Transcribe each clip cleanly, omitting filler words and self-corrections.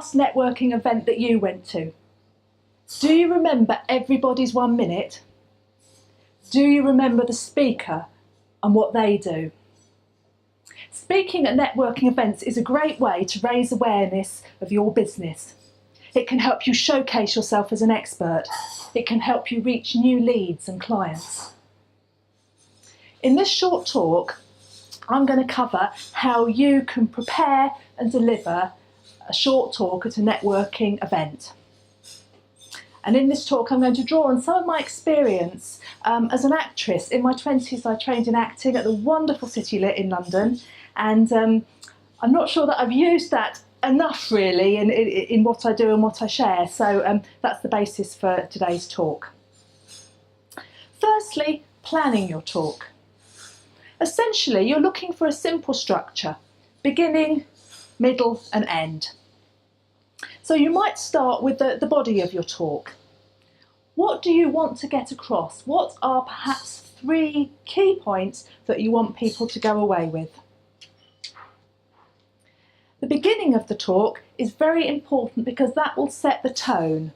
last networking event that you went to? Do you remember everybody's 1 minute? Do you remember the speaker and what they do? Speaking at networking events is a great way to raise awareness of your business. It can help you showcase yourself as an expert. It can help you reach new leads and clients. In this short talk, I'm going to cover how you can prepare and deliver a short talk at a networking event. And in this talk, I'm going to draw on some of my experience as an actress. In my 20s, I trained in acting at the wonderful City Lit in London. And I'm not sure that I've used that enough, really, in what I do and what I share. So that's the basis for today's talk. Firstly, planning your talk. Essentially, you're looking for a simple structure, beginning, middle and end. So you might start with the body of your talk. What do you want to get across? What are perhaps 3 key points that you want people to go away with? The beginning of the talk is very important because that will set the tone.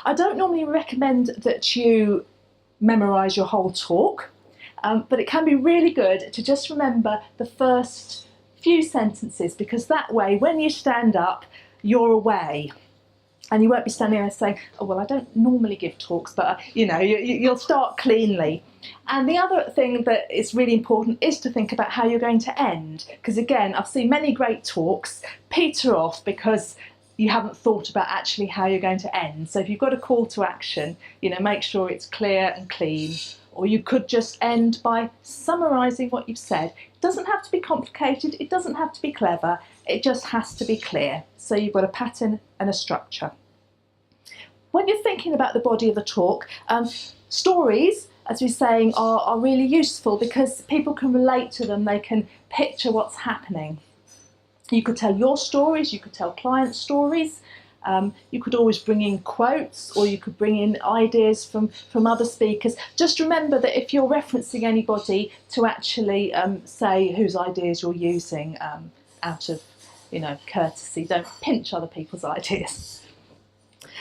I don't normally recommend that you memorise your whole talk, but it can be really good to just remember the first few sentences, because that way when you stand up, you're away. And you won't be standing there saying, oh, well, I don't normally give talks, but, you'll start cleanly. And the other thing that is really important is to think about how you're going to end. Because, again, I've seen many great talks peter off because you haven't thought about actually how you're going to end. So if you've got a call to action, make sure it's clear and clean. Or you could just end by summarising what you've said. It doesn't have to be complicated, it doesn't have to be clever, it just has to be clear. So you've got a pattern and a structure. When you're thinking about the body of the talk, stories, as we're saying, are really useful because people can relate to them, they can picture what's happening. You could tell your stories, you could tell client stories, you could always bring in quotes, or you could bring in ideas from other speakers. Just remember that if you're referencing anybody, to actually say whose ideas you're using out of courtesy. Don't pinch other people's ideas.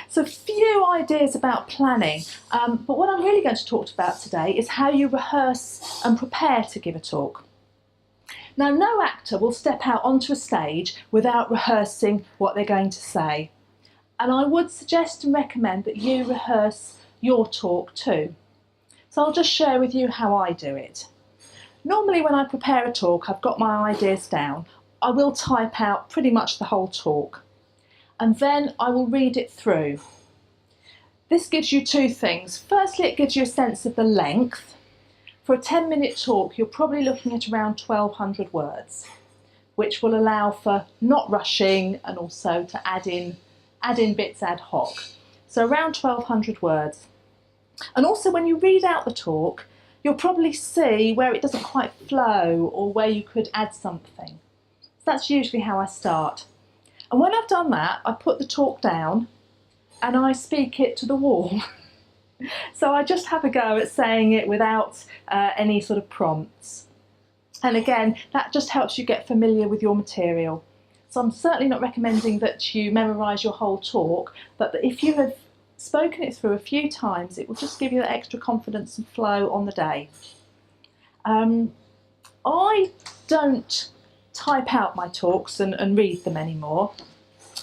So few ideas about planning, but what I'm really going to talk about today is how you rehearse and prepare to give a talk. Now, no actor will step out onto a stage without rehearsing what they're going to say. And I would suggest and recommend that you rehearse your talk too. So I'll just share with you how I do it. Normally when I prepare a talk, I've got my ideas down. I will type out pretty much the whole talk. And then I will read it through. This gives you 2 things. Firstly, it gives you a sense of the length. For a 10-minute talk, you're probably looking at around 1,200 words, which will allow for not rushing and also to add in bits ad hoc. So around 1,200 words. And also when you read out the talk, you'll probably see where it doesn't quite flow or where you could add something. So that's usually how I start. And when I've done that, I put the talk down and I speak it to the wall. So I just have a go at saying it without any sort of prompts. And again, that just helps you get familiar with your material. So I'm certainly not recommending that you memorise your whole talk, but that if you have spoken it through a few times, it will just give you that extra confidence and flow on the day. I don't type out my talks and read them anymore.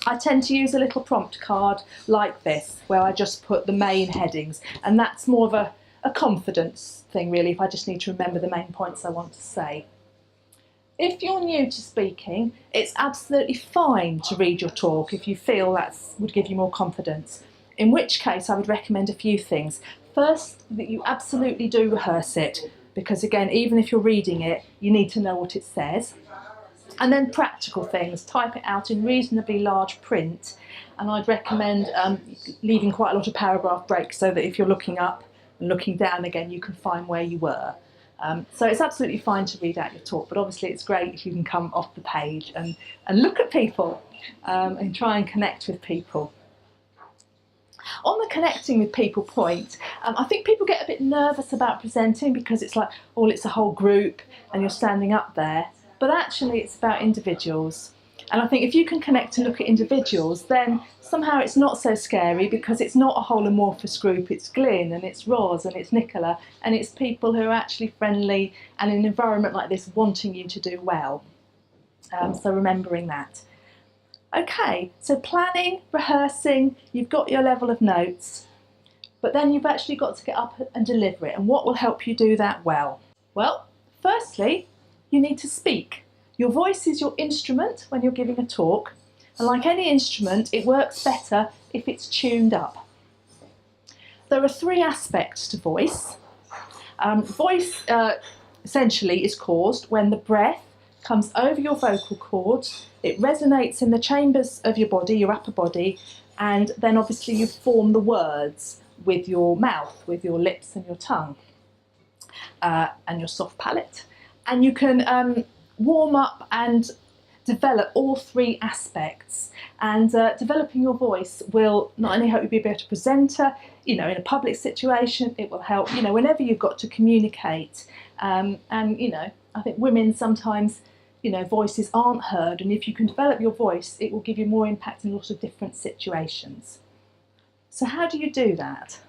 I tend to use a little prompt card like this, where I just put the main headings, and that's more of a confidence thing really, if I just need to remember the main points I want to say. If you're new to speaking, it's absolutely fine to read your talk if you feel that would give you more confidence, in which case I would recommend a few things. First, that you absolutely do rehearse it, because again, even if you're reading it, you need to know what it says. And then practical things, type it out in reasonably large print, and I'd recommend leaving quite a lot of paragraph breaks so that if you're looking up and looking down again, you can find where you were. So it's absolutely fine to read out your talk, but obviously it's great if you can come off the page and look at people and try and connect with people. On the connecting with people point, I think people get a bit nervous about presenting because it's like, oh, it's a whole group and you're standing up there. But actually it's about individuals. And I think if you can connect and look at individuals, then somehow it's not so scary because it's not a whole amorphous group. It's Glyn and it's Roz and it's Nicola, and it's people who are actually friendly and in an environment like this wanting you to do well. So remembering that. Okay, so planning, rehearsing, you've got your level of notes, but then you've actually got to get up and deliver it. And what will help you do that well? Well, firstly, you need to speak. Your voice is your instrument when you're giving a talk, and like any instrument, it works better if it's tuned up. There are 3 aspects to voice. Voice essentially is caused when the breath comes over your vocal cords, it resonates in the chambers of your body, your upper body, and then obviously you form the words with your mouth, with your lips and your tongue, and your soft palate. And you can warm up and develop all 3 aspects, and developing your voice will not only help you be a better presenter, you know, in a public situation, it will help, you know, whenever you've got to communicate. And, you know, I think women sometimes, you know, voices aren't heard, and if you can develop your voice, it will give you more impact in a lot of different situations. So how do you do that?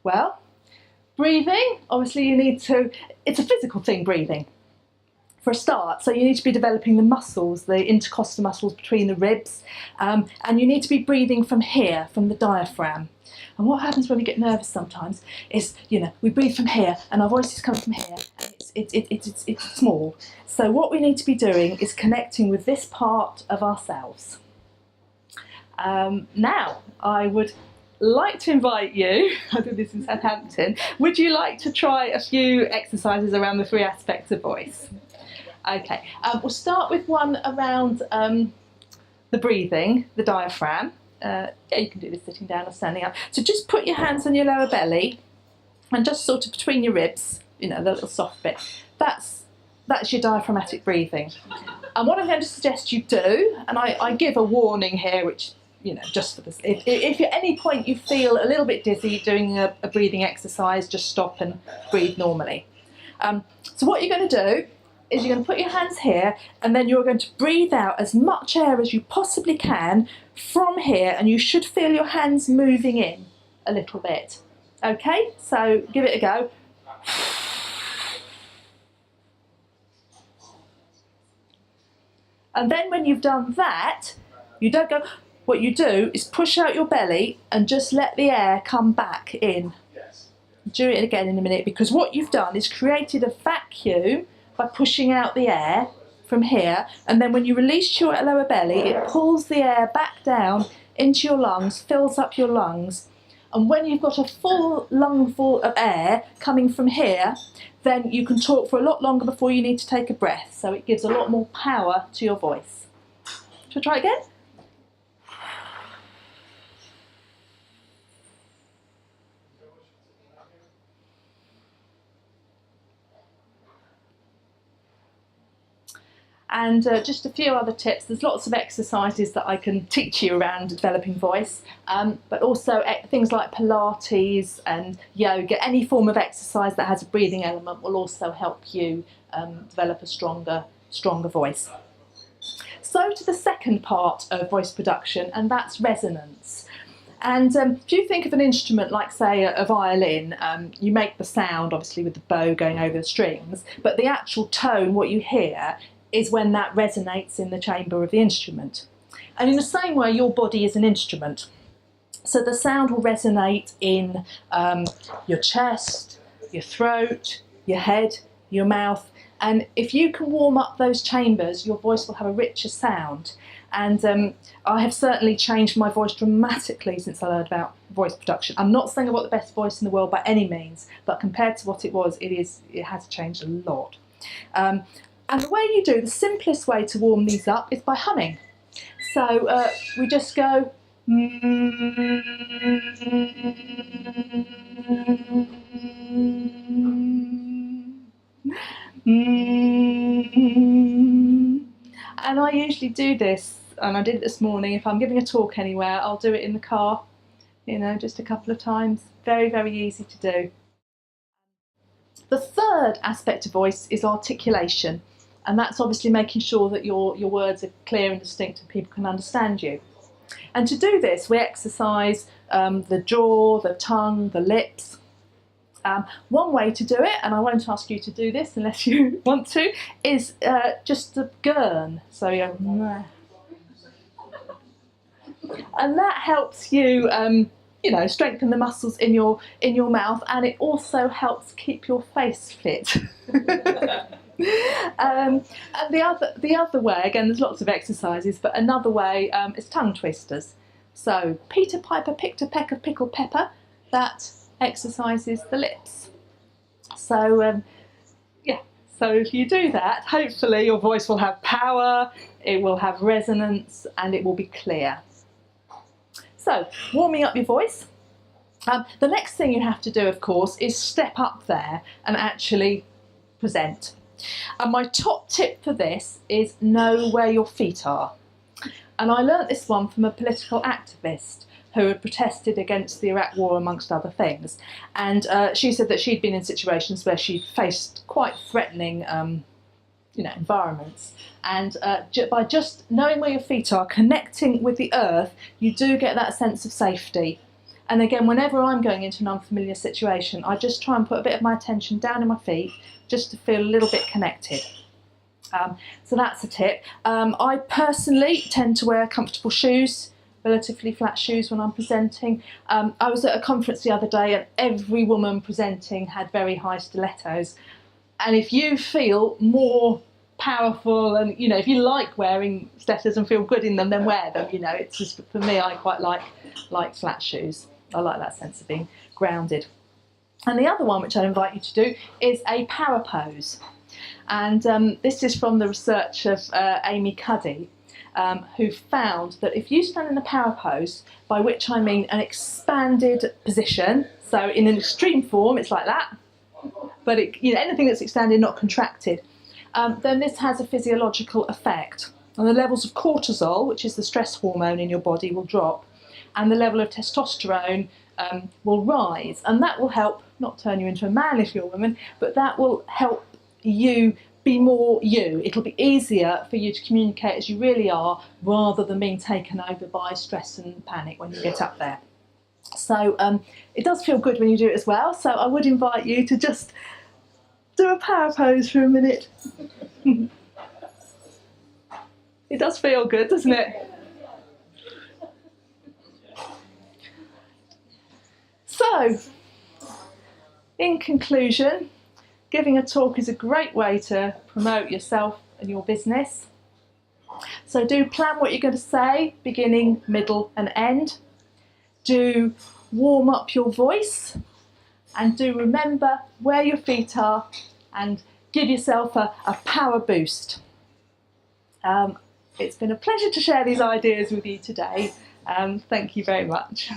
Well, breathing, obviously you need to, it's a physical thing, breathing. For a start, so you need to be developing the muscles, the intercostal muscles between the ribs, and you need to be breathing from here, from the diaphragm. And what happens when we get nervous sometimes is, you know, we breathe from here and our voices come from here, and it's small. So what we need to be doing is connecting with this part of ourselves. Now, I would like to invite you, I did this in Southampton, would you like to try a few exercises around the 3 aspects of voice? Okay, we'll start with one around the breathing, the diaphragm. Yeah, you can do this sitting down or standing up. So just put your hands on your lower belly and just sort of between your ribs, you know, the little soft bit. That's your diaphragmatic breathing. And what I'm going to suggest you do, and I give a warning here, which, you know, just for this, if at any point you feel a little bit dizzy doing a breathing exercise, just stop and breathe normally. So what you're going to do is you're going to put your hands here, and then you're going to breathe out as much air as you possibly can from here, and you should feel your hands moving in a little bit. Okay, so give it a go. And then when you've done that, you don't go, what you do is push out your belly and just let the air come back in. Do it again in a minute, because what you've done is created a vacuum by pushing out the air from here, and then when you release your lower belly, it pulls the air back down into your lungs, fills up your lungs, and when you've got a full lungful of air coming from here, then you can talk for a lot longer before you need to take a breath, so it gives a lot more power to your voice. Shall we try it again? And just a few other tips. There's lots of exercises that I can teach you around developing voice, but also things like Pilates and yoga. Any form of exercise that has a breathing element will also help you develop a stronger voice. So to the second part of voice production, and that's resonance. And if you think of an instrument like, say, a violin, you make the sound, obviously, with the bow going over the strings, but the actual tone, what you hear, is when that resonates in the chamber of the instrument. And in the same way, your body is an instrument. So the sound will resonate in your chest, your throat, your head, your mouth. And if you can warm up those chambers, your voice will have a richer sound. And I have certainly changed my voice dramatically since I learned about voice production. I'm not saying I've got the best voice in the world by any means, but compared to what it was, it has changed a lot. And the way you do, the simplest way to warm these up is by humming. So we just go. And I usually do this, and I did it this morning. If I'm giving a talk anywhere, I'll do it in the car, you know, just a couple of times. Very, very easy to do. The third aspect of voice is articulation. And that's obviously making sure that your words are clear and distinct and people can understand you. And to do this, we exercise the jaw, the tongue, the lips. One way to do it, and I won't ask you to do this unless you want to, is just the gurn. So you go, and that helps you, strengthen the muscles in your mouth, and it also helps keep your face fit. And the other way, again, there's lots of exercises, but another way is tongue twisters. So Peter Piper picked a peck of pickled pepper. That exercises the lips. So so if you do that, hopefully your voice will have power, it will have resonance, and it will be clear. So, warming up your voice. The next thing you have to do, of course, is step up there and actually present. And my top tip for this is know where your feet are. And I learnt this one from a political activist who had protested against the Iraq war, amongst other things. And she said that she'd been in situations where she'd faced quite threatening environments. And by just knowing where your feet are, connecting with the earth, you do get that sense of safety. And again, whenever I'm going into an unfamiliar situation, I just try and put a bit of my attention down in my feet just to feel a little bit connected. So that's a tip. I personally tend to wear comfortable shoes, relatively flat shoes when I'm presenting. I was at a conference the other day and every woman presenting had very high stilettos. And if you feel more powerful and, if you like wearing stilettos and feel good in them, then wear them. It's just, for me, I quite like flat shoes. I like that sense of being grounded. And the other one, which I invite you to do, is a power pose. And this is from the research of Amy Cuddy, who found that if you stand in a power pose, by which I mean an expanded position, so in an extreme form, it's like that, but anything that's expanded, not contracted, then this has a physiological effect. And the levels of cortisol, which is the stress hormone in your body, will drop, and the level of testosterone will rise. And that will help, not turn you into a man if you're a woman, but that will help you be more you. It'll be easier for you to communicate as you really are, rather than being taken over by stress and panic when you get up there. So it does feel good when you do it as well. So I would invite you to just do a power pose for a minute. It does feel good, doesn't it? So, in conclusion, giving a talk is a great way to promote yourself and your business. So do plan what you're going to say, beginning, middle and end. Do warm up your voice, and do remember where your feet are and give yourself a power boost. It's been a pleasure to share these ideas with you today. Thank you very much.